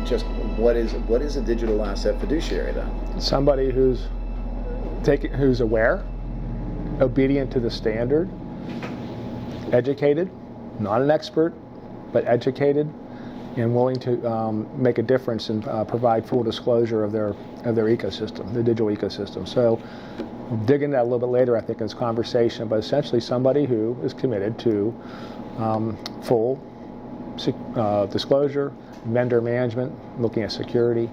just what is a digital asset fiduciary then? Somebody who's aware, obedient to the standard, educated, not an expert, but educated, and willing to make a difference and provide full disclosure of their ecosystem, the digital ecosystem. So we'll dig into that a little bit later, I think, in this conversation, but essentially somebody who is committed to full disclosure, vendor management, looking at security,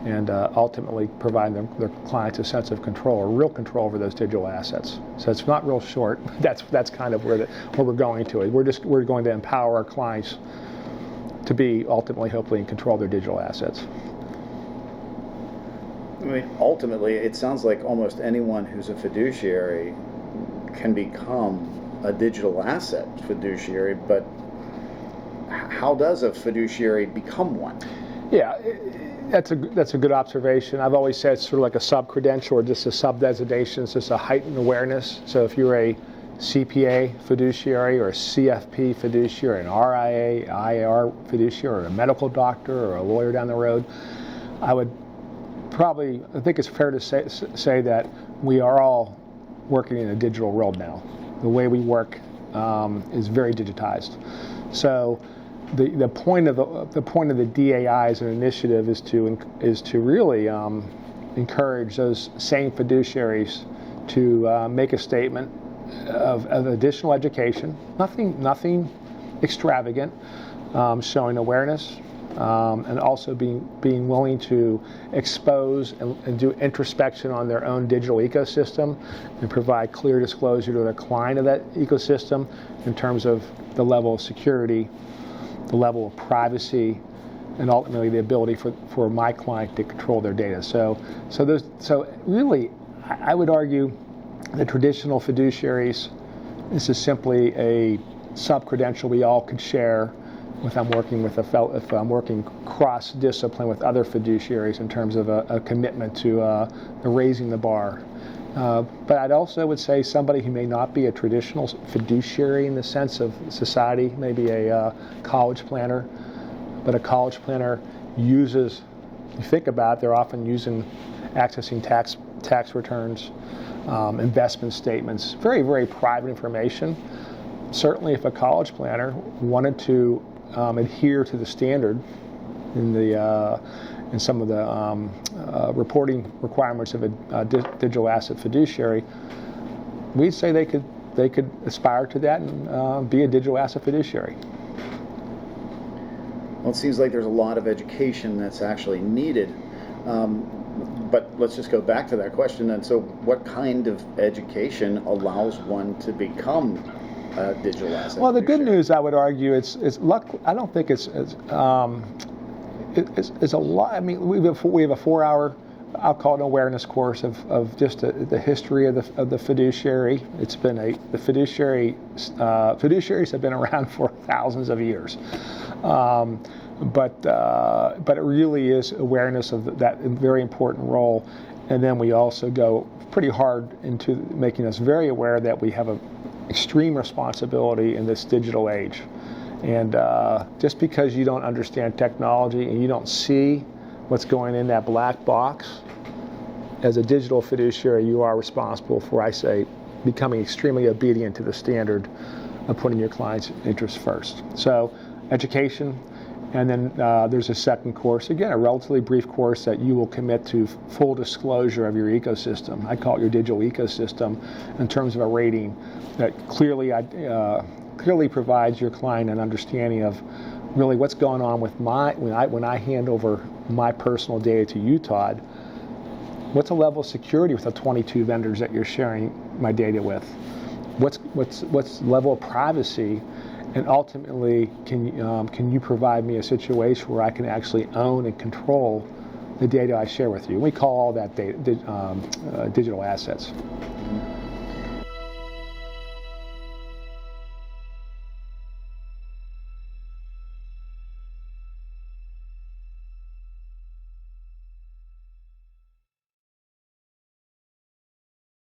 and ultimately providing their clients a sense of control, or real control over those digital assets. So it's not real short. That's kind of where we're going to it. We're going to empower our clients to be ultimately, hopefully, in control of their digital assets. I mean, ultimately, it sounds like almost anyone who's a fiduciary can become a digital asset fiduciary, but how does a fiduciary become one? Yeah, that's a good observation. I've always said it's sort of like a sub-credential or just a sub-designation. It's just a heightened awareness. So if you're a CPA fiduciary or a CFP fiduciary, an RIA, IAR fiduciary, or a medical doctor or a lawyer down the road, I think it's fair to say that we are all working in a digital world now. The way we work is very digitized. So the point of the DAI as an initiative is to really encourage those same fiduciaries to make a statement of additional education, nothing extravagant, showing awareness, and also being willing to expose and do introspection on their own digital ecosystem and provide clear disclosure to the client of that ecosystem in terms of the level of security, the level of privacy, and ultimately the ability for my client to control their data. So really, I would argue the traditional fiduciaries, this is simply a sub-credential we all could share if I'm working cross-discipline with other fiduciaries in terms of a commitment to raising the bar. But I'd also would say somebody who may not be a traditional fiduciary in the sense of society, maybe a college planner, but a college planner uses, you think about it, they're often accessing tax returns, investment statements, very, very private information. Certainly if a college planner wanted to adhere to the standard in some of the reporting requirements of a digital asset fiduciary, we'd say they could aspire to that and be a digital asset fiduciary. Well, it seems like there's a lot of education that's actually needed. But let's just go back to that question. And so what kind of education allows one to become a digital asset? Well, the good news, I would argue, it's luck. I don't think it's a lot. I mean, we have a 4-hour, I'll call it an awareness course of just the history of the fiduciary. It's been the fiduciaries have been around for thousands of years. But it really is awareness of that very important role. And then we also go pretty hard into making us very aware that we have an extreme responsibility in this digital age. And just because you don't understand technology and you don't see what's going in that black box, as a digital fiduciary, you are responsible for, I say, becoming extremely obedient to the standard of putting your client's interests first. So education. And then there's a second course, again, a relatively brief course that you will commit to full disclosure of your ecosystem. I call it your digital ecosystem in terms of a rating that clearly provides your client an understanding of really what's going on with when I hand over my personal data to you, Todd. What's the level of security with the 22 vendors that you're sharing my data with? What's the level of privacy? And ultimately, can you provide me a situation where I can actually own and control the data I share with you? We call all that data, digital assets.